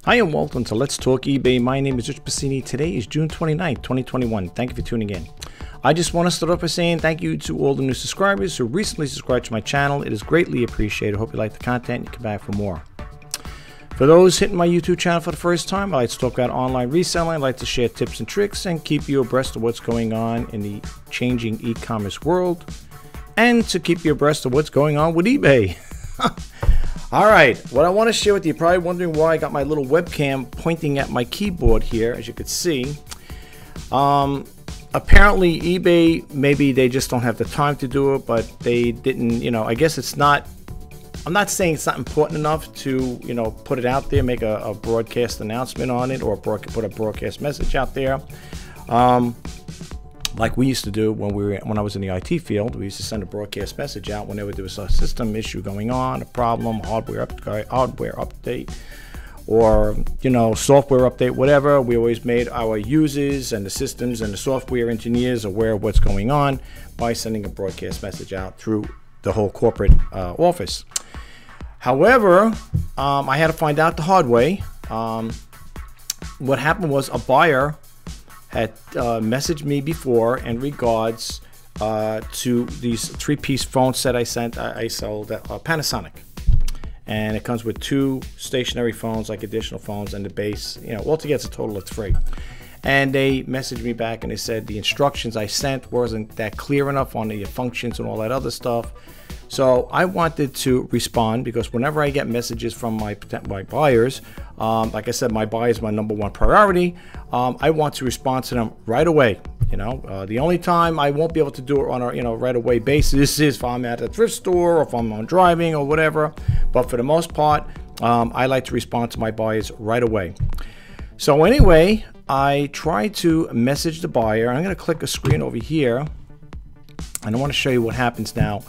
Hi and welcome to Let's Talk eBay. My name is Rich Pasini. Today is June 29th, 2021. Thank you for tuning in. I just want to start off by saying thank you to all the new subscribers who recently subscribed to my channel. It is greatly appreciated. I hope you like the content and you come back for more. For those hitting my YouTube channel for the first time, I like to talk about online reselling. I like to share tips and tricks and keep you abreast of what's going on in the changing e-commerce world and to keep you abreast of what's going on with eBay. All right, what I want to share with you, you're probably wondering why I got my little webcam pointing at my keyboard here, as you can see. Apparently eBay, maybe they just don't have the time to do it, but they didn't, I guess it's not, I'm not saying it's not important enough to, put it out there, make a broadcast announcement on it, or put a broadcast message out there. Like we used to do when I was in the IT field. We used to send a broadcast message out whenever there was a system issue going on, a problem, hardware update, or software update, whatever. We always made our users and the systems and the software engineers aware of what's going on by sending a broadcast message out through the whole corporate office. However, I had to find out the hard way. What happened was a buyer had messaged me before in regards to these three-piece phone set I sold at Panasonic, and it comes with 2 stationary phones, like additional phones, and the base. Altogether it's a total of 3. And they messaged me back and they said the instructions I sent wasn't that clear enough on the functions and all that other stuff. So I wanted to respond, because whenever I get messages from my buyers, like I said, my buyer is my #1 priority. I want to respond to them right away. The only time I won't be able to do it on a right away basis is if I'm at a thrift store or if I'm on driving or whatever. But for the most part, I like to respond to my buyers right away. So anyway, I try to message the buyer. I'm going to click a screen over here, and I want to show you what happens now.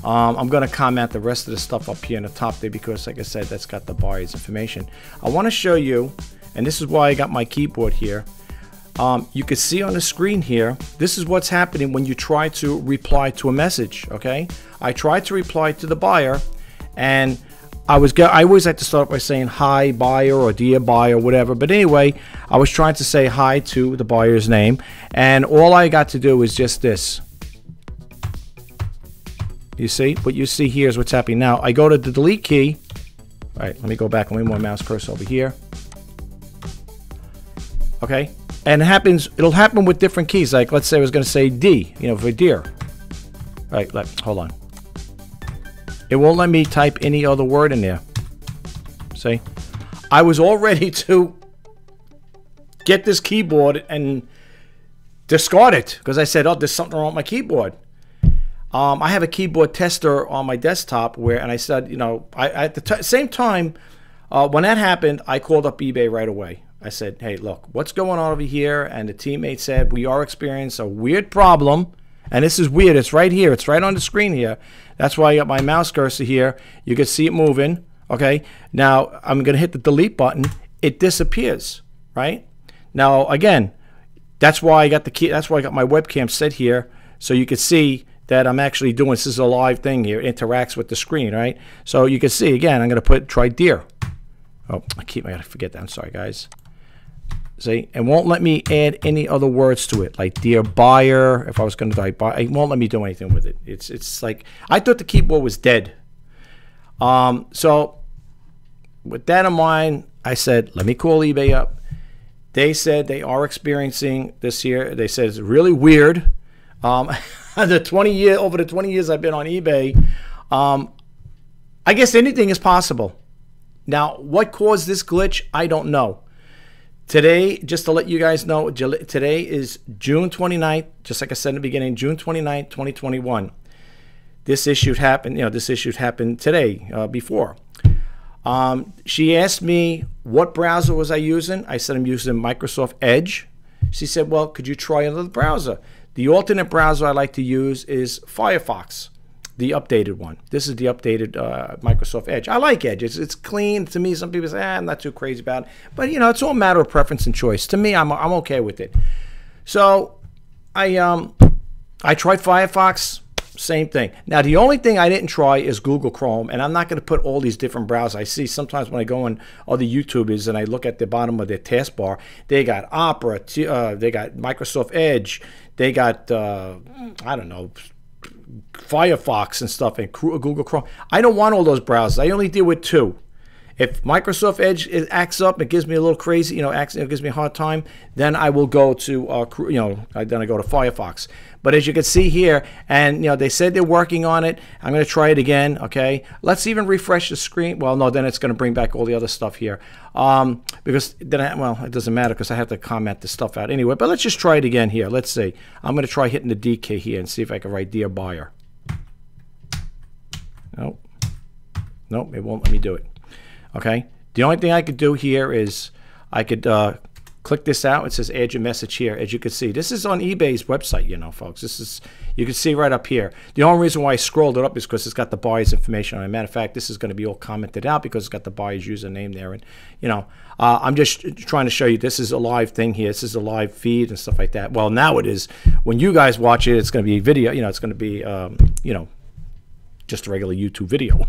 I'm going to comment the rest of the stuff up here in the top there, because like I said, that's got the buyer's information. I want to show you, and this is why I got my keyboard here. You can see on the screen here, this is what's happening when you try to reply to a message. Okay, I tried to reply to the buyer, and I always like to start by saying hi buyer or dear buyer, whatever. But anyway, I was trying to say hi to the buyer's name, and all I got to do is just this. You see, what you see here is what's happening now. I go to the delete key. All right, let me go back and move my mouse cursor over here. Okay, and it'll happen with different keys. Like, let's say I was going to say D, for dear. All right, hold on. It won't let me type any other word in there. See, I was all ready to get this keyboard and discard it, because I said, oh, there's something wrong with my keyboard. I have a keyboard tester on my desktop and I said, at the same time, when that happened, I called up eBay right away. I said, hey, look, what's going on over here? And the teammate said, we are experiencing a weird problem. And this is weird. It's right here. It's right on the screen here. That's why I got my mouse cursor here. You can see it moving. Okay. Now I'm going to hit the delete button. It disappears. Right now, again, that's why I got the key. That's why I got my webcam set here, so you can see that I'm actually doing this. Is a live thing here. It interacts with the screen, right? So you can see, again, I'm going to try dear. Oh, I got to forget that. I'm sorry, guys. See, it won't let me add any other words to it, like dear buyer. If I was going to type buy, it won't let me do anything with it. It's like, I thought the keyboard was dead. So with that in mind, I said, let me call eBay up. They said they are experiencing this here. They said it's really weird. Over the 20 years I've been on eBay, I guess anything is possible. Now, what caused this glitch, I don't know. Today, just to let you guys know, today is June 29th, just like I said in the beginning, June 29th, 2021. This issue happened, this issue happened today, before. She asked me what browser was I using. I said I'm using Microsoft Edge. She said, well, could you try another browser? The alternate browser I like to use is Firefox, the updated one. This is the updated Microsoft Edge. I like Edge. It's clean. To me, some people say, I'm not too crazy about it. But, it's all a matter of preference and choice. To me, I'm okay with it. So I tried Firefox. Same thing. Now, the only thing I didn't try is Google Chrome, and I'm not going to put all these different browsers. I see sometimes when I go on other YouTubers and I look at the bottom of their taskbar, they got Opera, they got Microsoft Edge, they got, I don't know, Firefox and stuff, and Google Chrome. I don't want all those browsers. I only deal with two. If Microsoft Edge acts up, it gives me a little crazy, you know, it gives me a hard time, then I will go to, then I go to Firefox. But as you can see here, and, you know, they said they're working on it. I'm going to try it again, okay? Let's even refresh the screen. Well, no, then it's going to bring back all the other stuff here. Because then, well, it doesn't matter because I have to comment the stuff out anyway. But let's just try it again here. Let's see. I'm going to try hitting the D key here and see if I can write Dear Buyer. Nope. Nope, it won't let me do it. Okay, the only thing I could do here is I could click this out. It says add your message here. As you can see, this is on eBay's website, you know, folks. This is, you can see right up here. The only reason why I scrolled it up is because it's got the buyer's information on it. Matter of fact, this is going to be all commented out because it's got the buyer's username there. And, you know, I'm just trying to show you this is a live thing here. This is a live feed and stuff like that. Well, now it is. When you guys watch it, it's going to be video. You know, it's going to be, you know, just a regular YouTube video.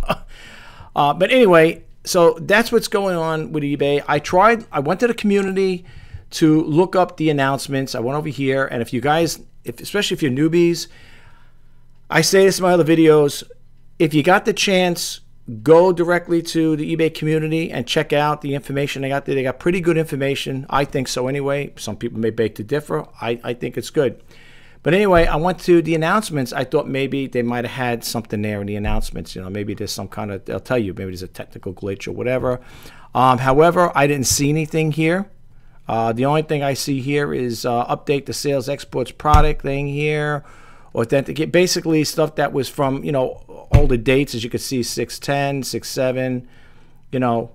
But anyway, so that's what's going on with eBay. I went to the community to look up the announcements. I went over here, and if you guys, especially if you're newbies, I say this in my other videos, if you got the chance, go directly to the eBay community and check out the information they got there. They got pretty good information. I think so anyway. Some people may beg to differ. I think it's good. But anyway, I went to the announcements. I thought maybe they might have had something there in the announcements. You know, maybe there's some kind of, they'll tell you, maybe there's a technical glitch or whatever. However, I didn't see anything here. The only thing I see here is update the sales exports product thing here. Authenticate, basically stuff that was from, you know, older dates, as you can see, 6/10, 6/7, you know.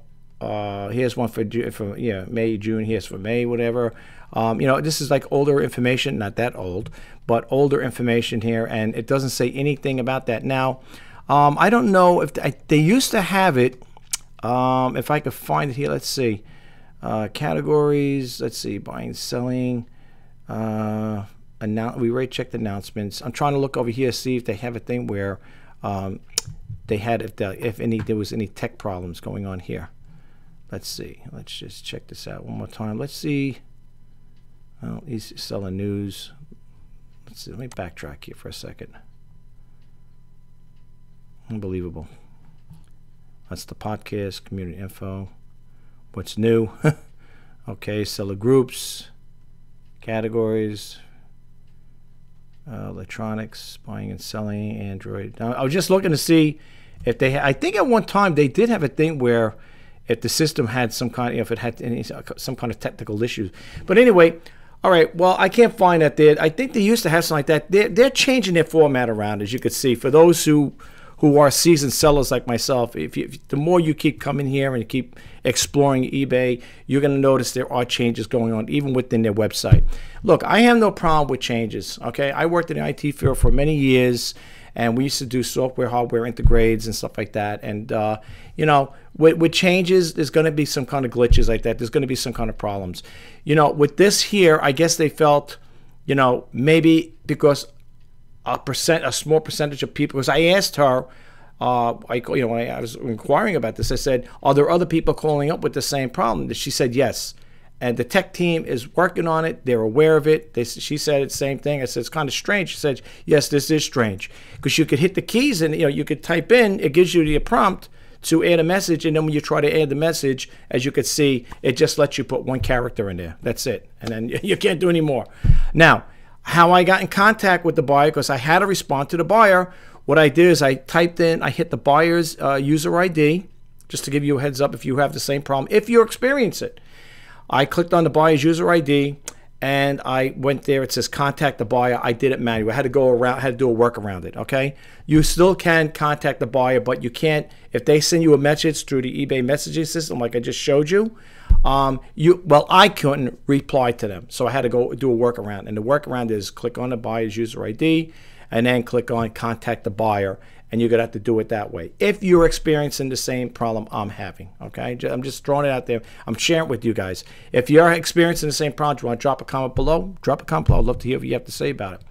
Here's one for May, June. Here's for May, whatever. You know, this is like older information, not that old, but older information here, and it doesn't say anything about that. Now, I don't know if they used to have it. If I could find it here, let's see. Categories, let's see, buying, selling. We already checked announcements. I'm trying to look over here, see if they have a thing where they had, if there was any tech problems going on here. Let's see. Let's just check this out one more time. Let's see. Well, he's selling news. Let's see. Let me backtrack here for a second. Unbelievable. That's the podcast, community info. What's new? Okay, seller groups, categories, electronics, buying and selling, Android. Now, I was just looking to see if they. I think at one time they did have a thing where if the system had some kind, if it had some kind of technical issues. But anyway, all right. Well, I can't find that there. I think they used to have something like that. They're changing their format around, as you can see. For those who are seasoned sellers like myself, the more you keep coming here and you keep exploring eBay, you're going to notice there are changes going on even within their website. Look, I have no problem with changes. Okay, I worked in the IT field for many years, and we used to do software, hardware integrates and stuff like that. And you know, with changes, there's going to be some kind of glitches like that. There's going to be some kind of problems. You know, with this here, I guess they felt, you know, maybe because a small percentage of people, because I asked her, when I was inquiring about this, I said, are there other people calling up with the same problem? She said yes, and the tech team is working on it. They're aware of it. She said the same thing. I said, it's kind of strange. She said, yes, this is strange, because you could hit the keys and, you know, you could type in, it gives you the prompt to add a message, and then when you try to add the message, as you could see, it just lets you put one character in there. That's it, and then you can't do any more. Now, how I got in contact with the buyer, because I had to respond to the buyer, what I did is I typed in, I hit the buyer's user ID, just to give you a heads up if you have the same problem, if you experience it. I clicked on the buyer's user ID, and I went there. It says contact the buyer. I did it manually. I had to go around, had to do a work around it, okay? You still can contact the buyer, but you can't, if they send you a message through the eBay messaging system like I just showed you, I couldn't reply to them, so I had to go do a workaround. And the workaround is click on the buyer's user ID and then click on contact the buyer, and you're gonna have to do it that way if you're experiencing the same problem I'm having. Okay, I'm just throwing it out there. I'm sharing it with you guys. If you're experiencing the same problem, you want to drop a comment below, drop a comment below. I'd love to hear what you have to say about it.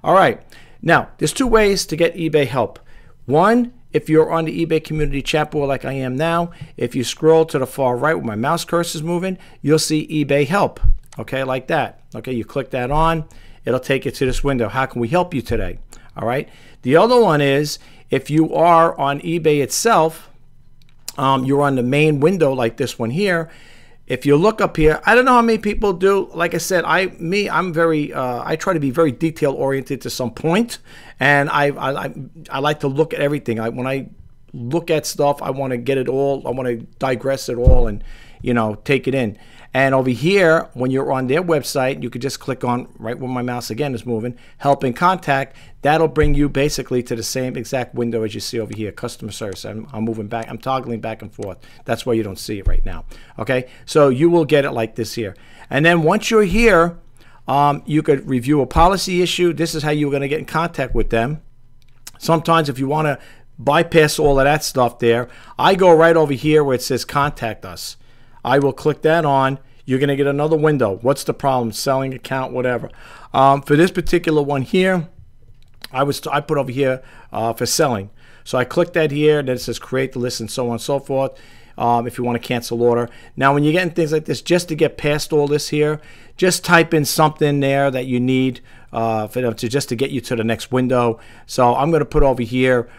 All right, Now, there's two ways to get eBay help. One, if you're on the eBay community chat board like I am now, if you scroll to the far right where my mouse cursor is moving, you'll see eBay help. Okay, like that. Okay, you click that on, it'll take you to this window. How can we help you today? All right. The other one is if you are on eBay itself, you're on the main window like this one here. If you look up here, I don't know how many people do. Like I said, I'm very, I try to be very detail oriented to some point, and I like to look at everything. When I look at stuff, I want to get it all. I want to digress it all, and take it in. And over here, when you're on their website, you could just click on right where my mouse again is moving, help and contact. That'll bring you basically to the same exact window as you see over here, customer service. I'm moving back, I'm toggling back and forth. That's why you don't see it right now. Okay, so you will get it like this here. And then once you're here, you could review a policy issue. This is how you're going to get in contact with them. Sometimes if you want to bypass all of that stuff there, I go right over here where it says contact us. I will click that on. You're going to get another window. What's the problem? Selling account, whatever. For this particular one here, I put over here for selling. So I click that here, then it says create the list and so on and so forth. If you want to cancel order. Now, when you're getting things like this, just to get past all this here, just type in something there that you need for them just to get you to the next window. So I'm going to put over here.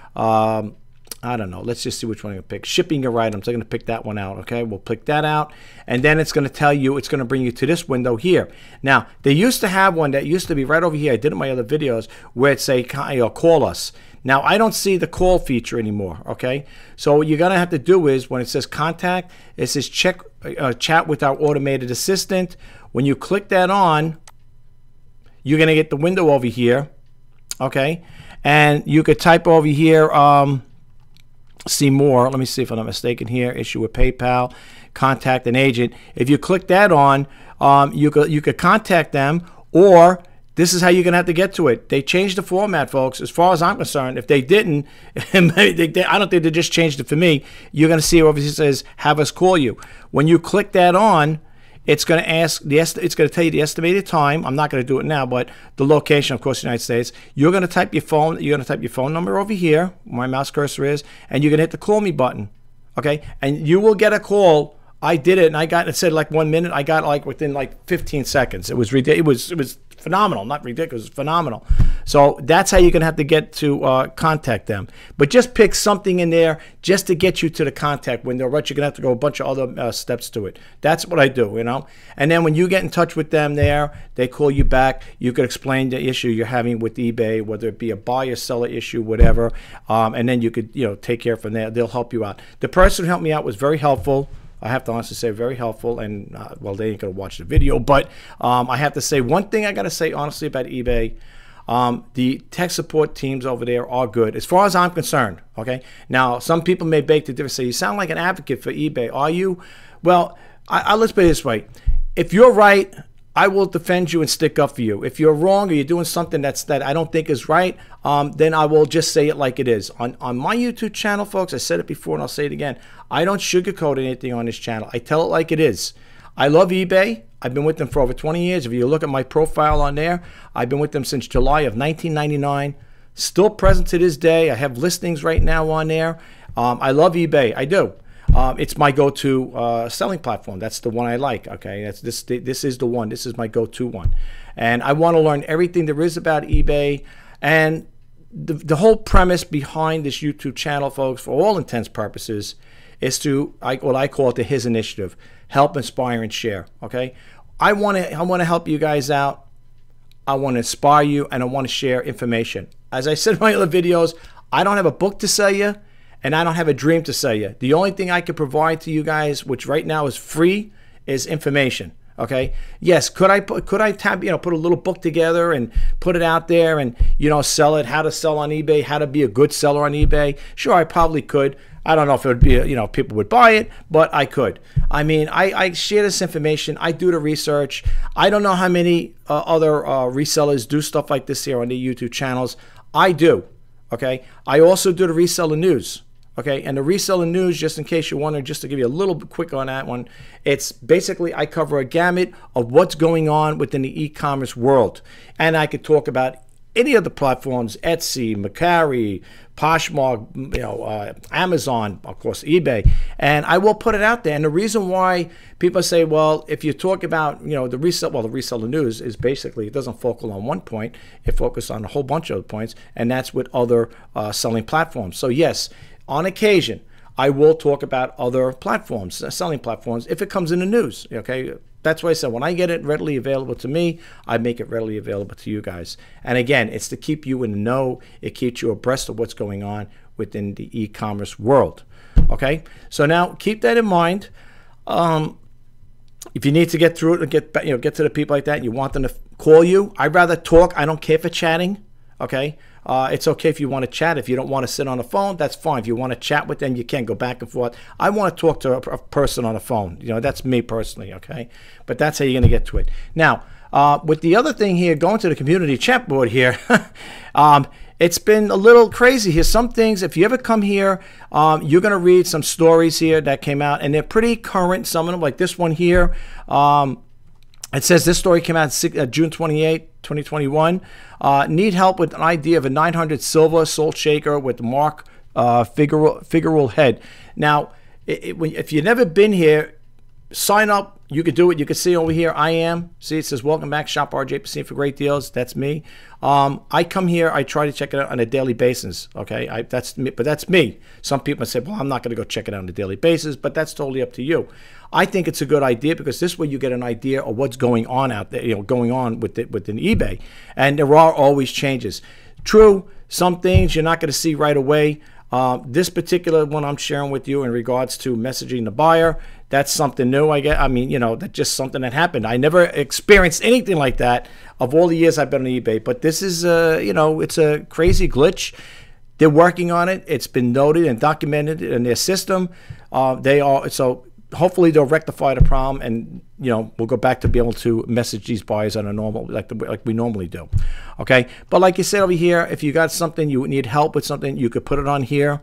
I don't know. Let's just see which one I'm going to pick. Shipping your items. I'm going to pick that one out. Okay, we'll pick that out. And then it's going to tell you, it's going to bring you to this window here. Now, they used to have one that used to be right over here. I did it in my other videos where it say, call us. Now, I don't see the call feature anymore. Okay, so what you're going to have to do is when it says contact, it says chat with our automated assistant. When you click that on, you're going to get the window over here. Okay, and you could type over here, see more. Let me see if I'm not mistaken here. Issue with PayPal, contact an agent. If you click that on, you could contact them, or this is how you're gonna have to get to it. They changed the format, folks. As far as I'm concerned, if they didn't, I don't think they just changed it for me. You're gonna see over here it says have us call you. When you click that on, it's going to ask it's going to tell you the estimated time. I'm not going to do it now, but the location, of course, United States. You're going to type your phone. You're going to type your phone number over here, where my mouse cursor is, and you're going to hit the call me button. Okay, and you will get a call. I did it, and it said like 1 minute. I got like within like 15 seconds. It was ridiculous. It was phenomenal. Not ridiculous. It was phenomenal. So that's how you're going to have to get to contact them. But just pick something in there just to get you to the contact window. Right, you're going to have to go a bunch of other steps to it. That's what I do, And then when you get in touch with them there, they call you back. You could explain the issue you're having with eBay, whether it be a buyer-seller issue, whatever. And then you could, take care from there. They'll help you out. The person who helped me out was very helpful. I have to honestly say very helpful, and well, they ain't gonna watch the video, but I have to say one thing I gotta say honestly about eBay. The tech support teams over there are good as far as I'm concerned. Okay, now some people may beg to differ, say you sound like an advocate for eBay. Are you? Well, let's put it this way: if you're right, I will defend you and stick up for you. If you're wrong or you're doing something that I don't think is right, then I will just say it like it is. On my YouTube channel, folks, I said it before and I'll say it again. I don't sugarcoat anything on this channel. I tell it like it is. I love eBay. I've been with them for over 20 years. If you look at my profile on there, I've been with them since July of 1999. Still present to this day. I have listings right now on there. I love eBay. I do. It's my go-to selling platform. That's the one I like. Okay, this is the one. This is my go-to one, and I want to learn everything there is about eBay. And the whole premise behind this YouTube channel, folks, for all intents purposes, is to what I call it the His Initiative: help, inspire, and share. Okay, I want to help you guys out. I want to inspire you, and I want to share information. As I said in my other videos, I don't have a book to sell you. And I don't have a dream to sell you. The only thing I can provide to you guys, which right now is free, is information. Okay. Yes. Could I put a little book together and put it out there and sell it? How to sell on eBay? How to be a good seller on eBay? Sure, I probably could. I don't know if it would be people would buy it, but I could. I mean, I share this information. I do the research. I don't know how many other resellers do stuff like this here on the YouTube channels. I do. Okay. I also do the reseller news. Okay, and the reseller news, just in case you're wondering, just to give you a little bit quick on that one, it's basically I cover a gamut of what's going on within the e-commerce world. And I could talk about any of the platforms, Etsy, Mercari, Poshmark, Amazon, of course, eBay, and I will put it out there. And the reason why people say, well, if you talk about, the reseller news is basically, it doesn't focus on one point, it focuses on a whole bunch of other points, and that's with other selling platforms. So yes, on occasion, I will talk about other platforms, selling platforms, if it comes in the news, okay? That's why I said when I get it readily available to me, I make it readily available to you guys. And again, it's to keep you in the know. It keeps you abreast of what's going on within the e-commerce world. Okay, so now keep that in mind. If you need to get through it and get to the people like that, and you want them to call you, I'd rather talk. I don't care for chatting. Okay. It's okay if you want to chat. If you don't want to sit on the phone, that's fine. If you want to chat with them, you can go back and forth. I want to talk to a person on the phone. That's me personally, okay? But that's how you're going to get to it. Now, with the other thing here, going to the community chat board here, it's been a little crazy here. Some things, if you ever come here, you're going to read some stories here that came out, and they're pretty current. Some of them, like this one here, it says this story came out June 28, 2021. Need help with an idea of a 900 silver salt shaker with Mark figural head. Now, if you've never been here, sign up. You could do it. You can see over here, I am. See, it says, welcome back, Shop RJ Pasini for great deals. That's me. I come here. I try to check it out on a daily basis. Okay, that's me, but that's me. Some people say, well, I'm not going to go check it out on a daily basis, but that's totally up to you. I think it's a good idea because this way you get an idea of what's going on out there, going on within eBay. And there are always changes. True, some things you're not going to see right away. This particular one I'm sharing with you in regards to messaging the buyer, that's something new. That's just something that happened. I never experienced anything like that of all the years I've been on eBay. But this is, it's a crazy glitch. They're working on it. It's been noted and documented in their system. Hopefully they'll rectify the problem, and we'll go back to be able to message these buyers on a normal, like we normally do. Okay, but like you said over here, if you got something, you need help with something, you could put it on here.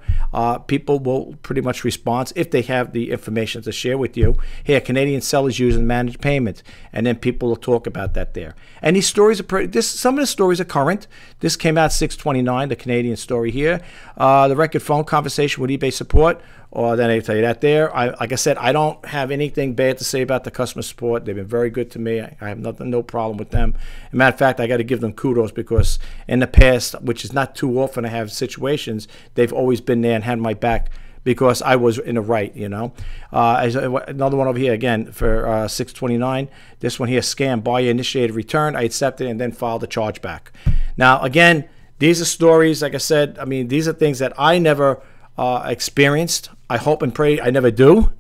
People will pretty much respond if they have the information to share with you. Here, Canadian sellers use and manage payments, and then people will talk about that there. And these stories are some of the stories are current. This came out 6/29, the Canadian story here. The record phone conversation with eBay support. Or then I tell you that there. Like I said, I don't have anything bad to say about the customer support. They've been very good to me. I have no problem with them. As a matter of fact, I got to give them kudos because in the past, which is not too often I have situations, they've always been there and had my back because I was in the right, Another one over here, again, for 6/29. This one here, scam, buyer initiated return. I accepted and then filed a chargeback. Now, again, these are stories, like I said, these are things that I never experienced. I hope and pray I never do.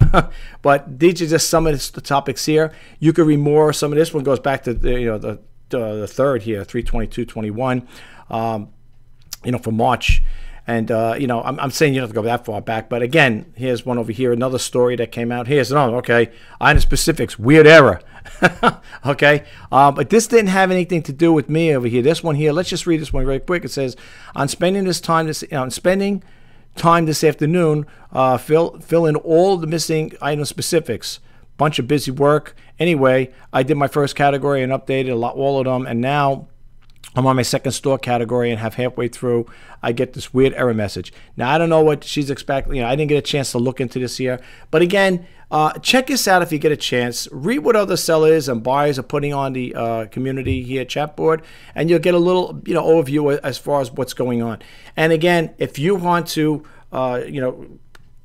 But these are just some of the topics here. You could read more. Some of this one goes back to the third here, 3/22/21, for March. And I'm saying you don't have to go that far back. But again, here's one over here, another story that came out. Here's another. Okay, I know specifics. Weird error. Okay, but this didn't have anything to do with me over here. This one here. Let's just read this one very quick. It says, on spending time this afternoon, fill in all the missing item specifics. Bunch of busy work. Anyway, I did my first category and updated all of them, and now I'm on my second store category and have halfway through, I get this weird error message. Now, I don't know what she's expecting. I didn't get a chance to look into this here. But again, check this out if you get a chance. Read what other sellers and buyers are putting on the community here chat board, and you'll get a little overview as far as what's going on. And again, if you want to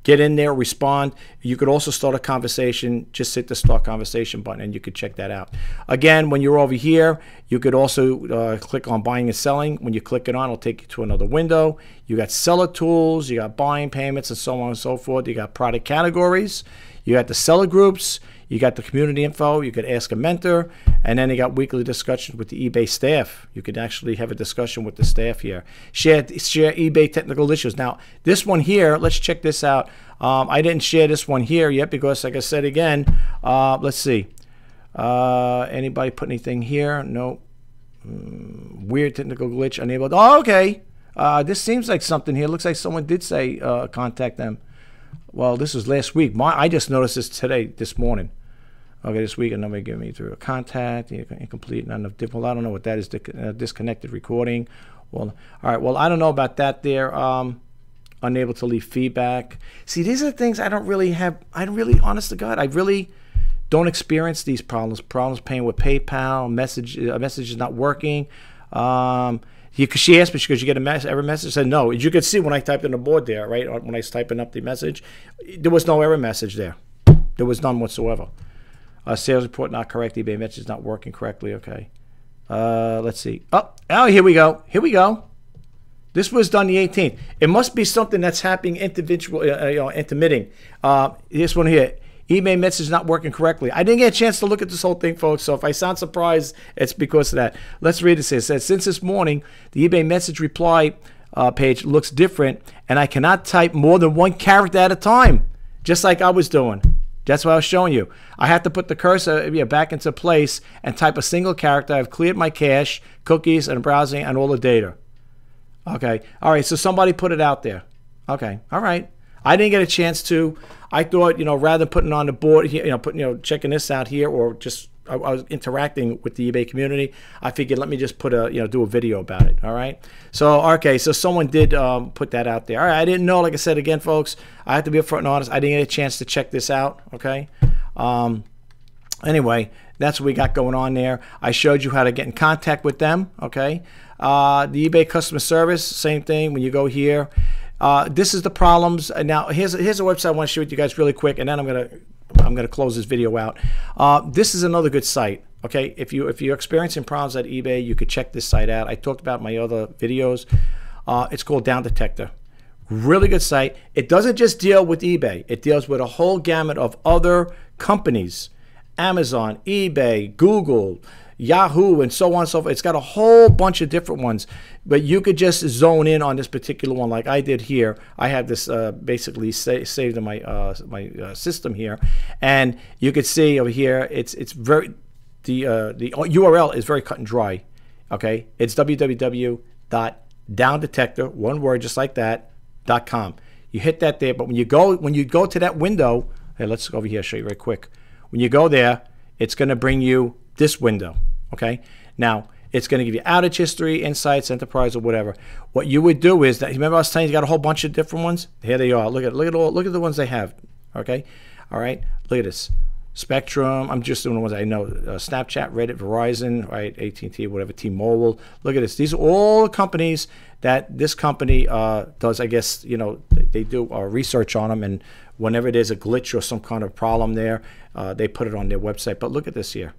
get in there, respond. You could also start a conversation. Just hit the start conversation button and you could check that out. Again, when you're over here, you could also click on buying and selling. When you click it on, it'll take you to another window. You got seller tools, you got buying payments, and so on and so forth. You got product categories. You got the seller groups. You got the community info. You could ask a mentor. And then you got weekly discussions with the eBay staff. You could actually have a discussion with the staff here. Share eBay technical issues. Now, this one here, let's check this out. I didn't share this one here yet because, like I said again, let's see. Anybody put anything here? No. Weird technical glitch enabled. Oh, okay. This seems like something here. Looks like someone did say contact them. Well, this was last week. I just noticed this this morning. Okay, this week, a number give me through a contact, incomplete, not enough dip. Well, I don't know what that is, disconnected recording. Well, all right, well, I don't know about that there. Unable to leave feedback. See, these are the things I don't really have, honest to God, I really don't experience these problems. Problems paying with PayPal, message is not working. She asked me, because you get a error message. I said, no. As you could see when I typed in the board there, right, when I was typing up the message, there was no error message there. There was none whatsoever. Sales report not correct. eBay message not working correctly. Okay. Let's see. Oh, here we go. Here we go. This was done the 18th. It must be something that's happening intermitting. This one here. eBay message not working correctly. I didn't get a chance to look at this whole thing, folks, so if I sound surprised, it's because of that. Let's read this here. It says, since this morning, the eBay message reply page looks different, and I cannot type more than one character at a time, just like I was doing. That's what I was showing you. I have to put the cursor back into place and type a single character. I've cleared my cache, cookies, and browsing, and all the data. Okay. All right, so somebody put it out there. Okay. All right. I didn't get a chance to. I thought, rather than putting on the board here, checking this out here, or just I was interacting with the eBay community, I figured let me just put do a video about it. All right. So okay, so someone did put that out there. All right. I didn't know. Like I said again, folks, I have to be upfront and honest. I didn't get a chance to check this out. Okay. Anyway, that's what we got going on there. I showed you how to get in contact with them. Okay. The eBay customer service, same thing. When you go here. This is the problems. Now here's a website I want to share with you guys really quick, and then I'm gonna close this video out. This is another good site. Okay, if you're experiencing problems at eBay, you could check this site out. I talked about my other videos. It's called Down Detector. Really good site. It doesn't just deal with eBay. It deals with a whole gamut of other companies: Amazon, eBay, Google, Yahoo, and so on and so forth. It's got a whole bunch of different ones, but you could just zone in on this particular one like I did here. I have this basically saved in my system here, and you could see over here it's very the URL is very cut and dry. Okay, it's www.downdetector, one word, just like that, .com. You hit that there, but when you go to that window, hey, let's go over here, show you very quick. When you go there, it's going to bring you this window. Okay, now it's going to give you outage history, insights, enterprise, or whatever. What you would do is that, remember I was telling you got a whole bunch of different ones. Here they are. Look at the ones they have. Okay, all right. Look at this. Spectrum. I'm just doing the ones I know. Snapchat, Reddit, Verizon, right? AT&T, whatever. T-Mobile. Look at this. These are all the companies that this company does. I guess they do research on them, and whenever there's a glitch or some kind of problem there, they put it on their website. But look at this here.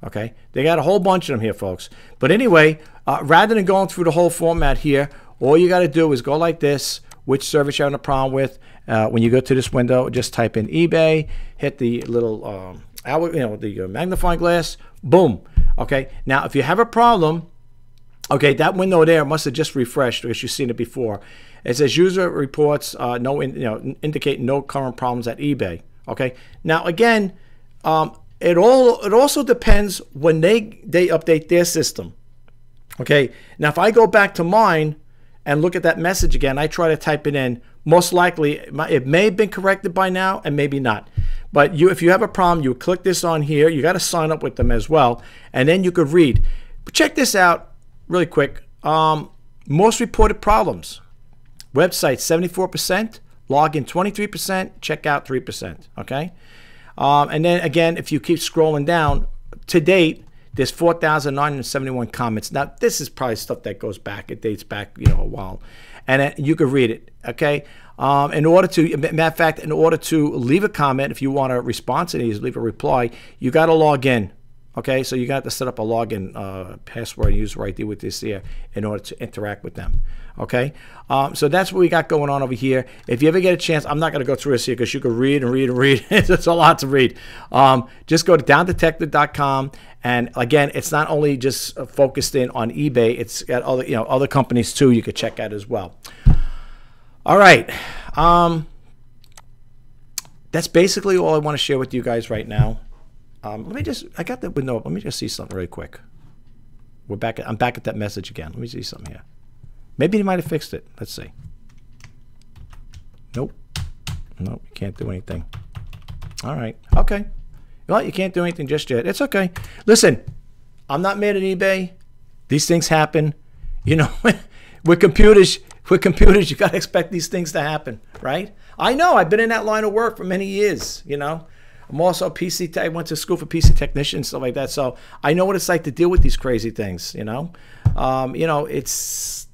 Okay, they got a whole bunch of them here, folks. But anyway, rather than going through the whole format here, all you got to do is go like this. Which service you're having a problem with? When you go to this window, just type in eBay, hit the little the magnifying glass, boom. Okay, now if you have a problem, okay, that window there must have just refreshed because you've seen it before. It says user reports indicate no current problems at eBay. Okay, now again. It also depends when they update their system. Okay, now if I go back to mine and look at that message again, I try to type it in, most likely it may have been corrected by now and maybe not. But if you have a problem, you click this on here. You got to sign up with them as well, and then you could read. But check this out really quick. Most reported problems: website 74%, login 23%, checkout 3%. Okay. And then again, if you keep scrolling down, to date, there's 4,971 comments. Now, this is probably stuff that goes back. It dates back, a while. And you can read it, okay? Matter of fact, in order to leave a comment, if you want to respond to these, leave a reply, you got to log in, okay? So you got to set up a login password and user ID with this here in order to interact with them, okay? So that's what we got going on over here. If you ever get a chance, I'm not going to go through this here because you can read and read and read. It's a lot to read. Just go to downdetector.com, and again, it's not only just focused in on eBay. It's got other companies too you could check out as well. All right. That's basically all I want to share with you guys right now. I got that window up. Let me just see something really quick. I'm back at that message again. Let me see something here. Maybe they might have fixed it. Let's see. Nope. Nope, you can't do anything. All right. Okay. Well, you can't do anything just yet. It's okay. Listen, I'm not mad at eBay. These things happen. You know, with computers, you got to expect these things to happen, right? I know. I've been in that line of work for many years, you know. I'm also a PC. I went to school for PC technician and stuff like that. So I know what it's like to deal with these crazy things, you know. That's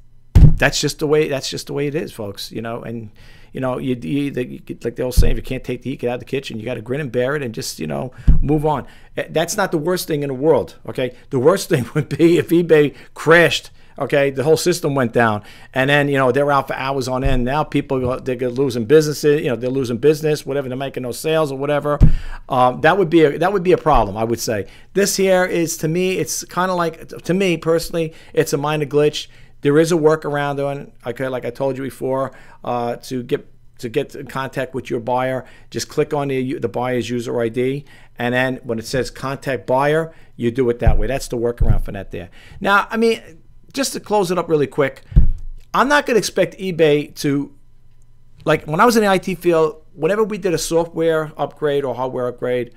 just the way it is, folks, you know. And you know, like they all say, if you can't take the heat, get out of the kitchen. You got to grin and bear it and just, you know, move on. That's not the worst thing in the world, okay? The worst thing would be if eBay crashed, okay, the whole system went down, and then, you know, they're out for hours on end. Now people, they're losing businesses, you know, they're losing business, whatever, they're making no sales or whatever. That would be a problem, I would say. This here is, to me, it's kind of like, to me personally, it's a minor glitch. There is a workaround on, okay, like I told you before, to get in contact with your buyer. Just click on the buyer's user ID, and then when it says contact buyer, you do it that way. That's the workaround for that there. Now, I mean, just to close it up really quick, I'm not going to expect eBay to, like when I was in the IT field, whenever we did a software upgrade or hardware upgrade,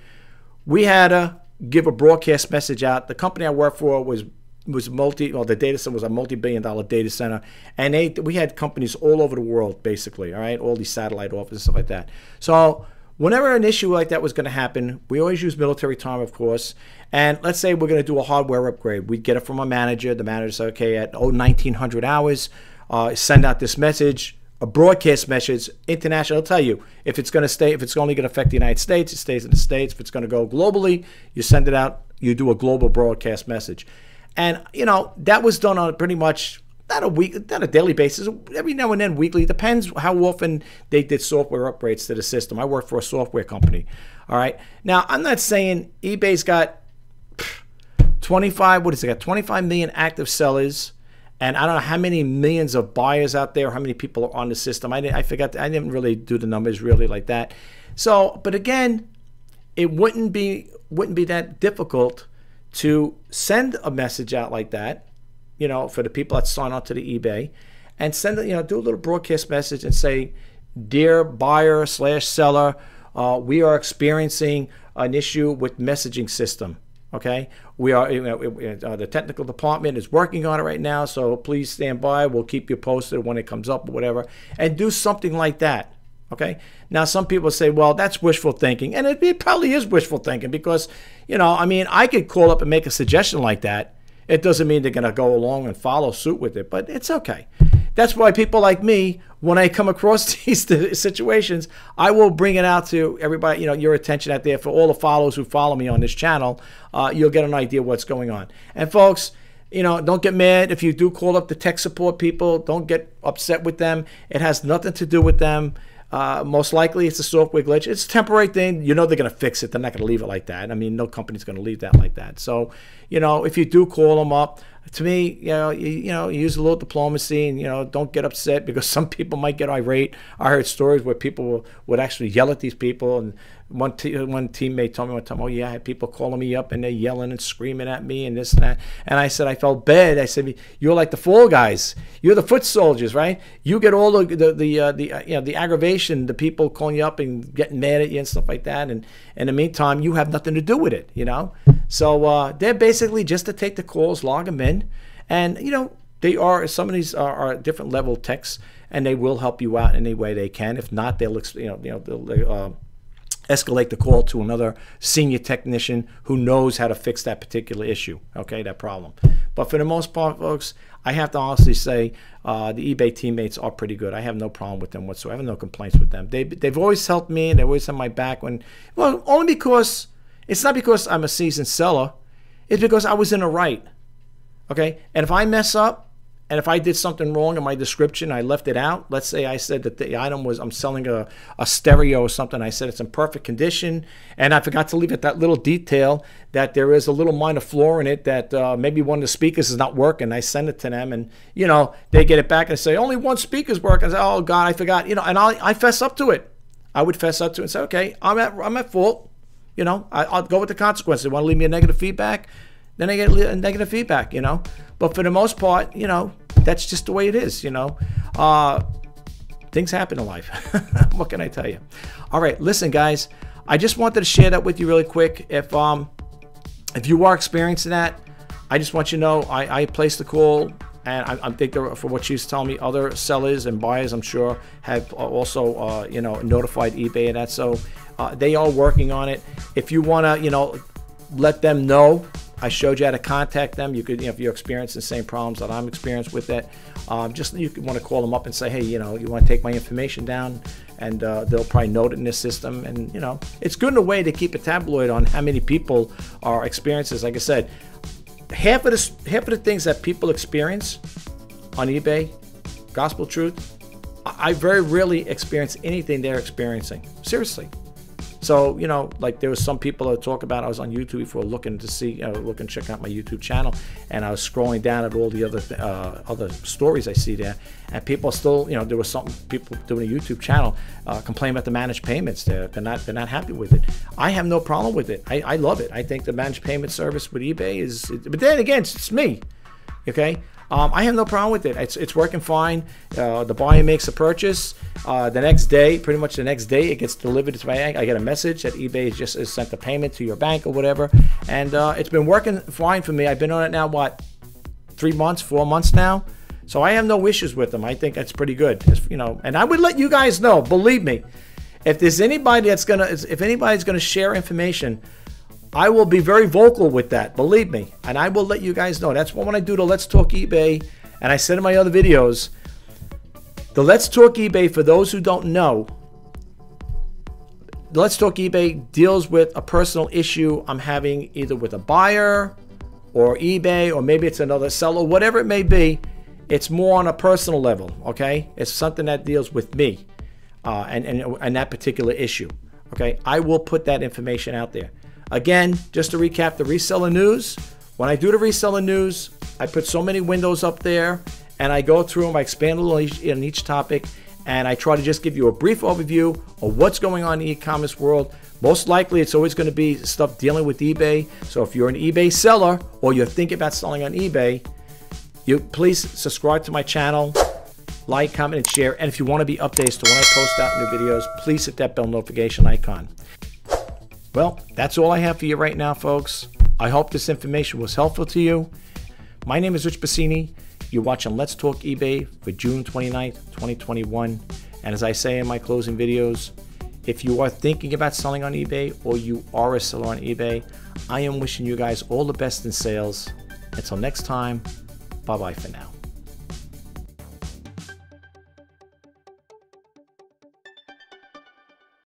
we had to give a broadcast message out. The company I worked for was the data center was a multi-billion-dollar data center, and we had companies all over the world, basically, all right, all these satellite offices, stuff like that. So whenever an issue like that was going to happen, we always use military time, of course. And let's say we're going to do a hardware upgrade. We'd get it from a manager. The manager said, okay, at 1900 hours, send out this message, a broadcast message, international. I'll tell you, if it's going to stay, if it's only going to affect the United States, it stays in the States. If it's going to go globally, you send it out, you do a global broadcast message. And, you know, that was done on pretty much not a daily basis, every now and then weekly. It depends how often they did software upgrades to the system. I work for a software company. All right. Now, I'm not saying eBay's got 25 million active sellers, and I don't know how many millions of buyers out there, how many people are on the system. I forgot. I didn't really do the numbers really like that. So, but again, it wouldn't be that difficult to send a message out like that, you know, for the people that sign up to the eBay, and send it, you know, do a little broadcast message and say, dear buyer / seller, we are experiencing an issue with messaging system. Okay, we are, you know, the technical department is working on it right now, so please stand by. We'll keep you posted when it comes up or whatever, and do something like that. Okay. Now, some people say, well, that's wishful thinking. And it probably is wishful thinking because, you know, I mean, I could call up and make a suggestion like that. It doesn't mean they're going to go along and follow suit with it, but it's okay. That's why people like me, when I come across these situations, I will bring it out to everybody, you know, your attention out there. For all the followers who follow me on this channel, you'll get an idea what's going on. And folks, you know, don't get mad if you do call up the tech support people. Don't get upset with them. It has nothing to do with them. Most likely it's a software glitch. It's a temporary thing. You know they're going to fix it. They're not going to leave it like that. I mean, no company's going to leave that like that. So, you know, if you do call them up, to me, you know, you use a little diplomacy, and, you know, don't get upset because some people might get irate. I heard stories where people would actually yell at these people, and one teammate told me one time, oh yeah, I had people calling me up and they're yelling and screaming at me and this and that. And I said, I felt bad. I said, you're like the fall guys. You're the foot soldiers, right? You get all the aggravation, the people calling you up and getting mad at you and stuff like that. And in the meantime, you have nothing to do with it, you know? So they're basically just to take the calls, log them in. And, you know, some of these are different level techs, and they will help you out in any way they can. If not, they'll escalate the call to another senior technician who knows how to fix that particular issue, okay, that problem. But for the most part, folks, I have to honestly say the eBay teammates are pretty good. I have no problem with them whatsoever, no complaints with them. They've always helped me, and they always had my back when, well, only because, it's not because I'm a seasoned seller, it's because I was in the right, okay? And if I mess up, and if I did something wrong in my description, I left it out. Let's say I said that the item was, I'm selling a stereo or something. I said it's in perfect condition, and I forgot to leave it that little detail that there is a little minor flaw in it, that maybe one of the speakers is not working. I send it to them, and, you know, they get it back and say, only one speaker's working. I say, oh God, I forgot. You know, and I fess up to it. I would fess up to it and say, okay, I'm at fault. You know, I'll go with the consequences. They want to leave me a negative feedback, then I get negative feedback, you know. But for the most part, you know, that's just the way it is, you know. Things happen in life. What can I tell you? All right, listen, guys. I just wanted to share that with you really quick. If you are experiencing that, I just want you to know I placed the call, and I think for what she's telling me, other sellers and buyers, I'm sure, have also you know, notified eBay of that. So they are working on it. If you want to, you know, let them know, I showed you how to contact them. You could, you know, if you're experiencing the same problems that I'm experienced with it, just you could want to call them up and say, hey, you know, you want to take my information down, and they'll probably note it in the system. And you know, it's good in a way to keep a tabloid on how many people are experiencing. Like I said, half of the things that people experience on eBay, gospel truth, I very rarely experience anything they're experiencing. Seriously. So, you know, like there was some people that talk about, I was on YouTube before looking to see, you know, looking, checking out my YouTube channel, and I was scrolling down at all the other stories I see there, and people still, you know, there was some people doing a YouTube channel complaining about the managed payments. They're not happy with it. I have no problem with it. I love it. I think the managed payment service with eBay is, but then again, it's me, okay? I have no problem with it. It's working fine. The buyer makes a purchase. The next day, pretty much the next day, it gets delivered to my bank. I get a message that eBay has sent the payment to your bank or whatever. And it's been working fine for me. I've been on it now, what, 3 months, 4 months now? So I have no issues with them. I think that's pretty good. You know, and I would let you guys know, believe me, if there's anybody if anybody's gonna share information, I will be very vocal with that, believe me, and I will let you guys know. That's when I do the Let's Talk eBay, and I said in my other videos, the Let's Talk eBay, for those who don't know, the Let's Talk eBay deals with a personal issue I'm having either with a buyer or eBay, or maybe it's another seller, whatever it may be. It's more on a personal level, okay? It's something that deals with me and that particular issue, okay? I will put that information out there. Again, just to recap the reseller news, when I do the reseller news, I put so many windows up there, and I go through them, I expand a little in each topic, and I try to just give you a brief overview of what's going on in the e-commerce world. Most likely, it's always going to be stuff dealing with eBay. So if you're an eBay seller, or you're thinking about selling on eBay, you please subscribe to my channel, like, comment, and share. And if you want to be updated to when I post out new videos, please hit that bell notification icon. Well, that's all I have for you right now, folks. I hope this information was helpful to you. My name is Rich Pasini. You're watching Let's Talk eBay for June 29th, 2021. And as I say in my closing videos, if you are thinking about selling on eBay, or you are a seller on eBay, I am wishing you guys all the best in sales. Until next time, bye-bye for now.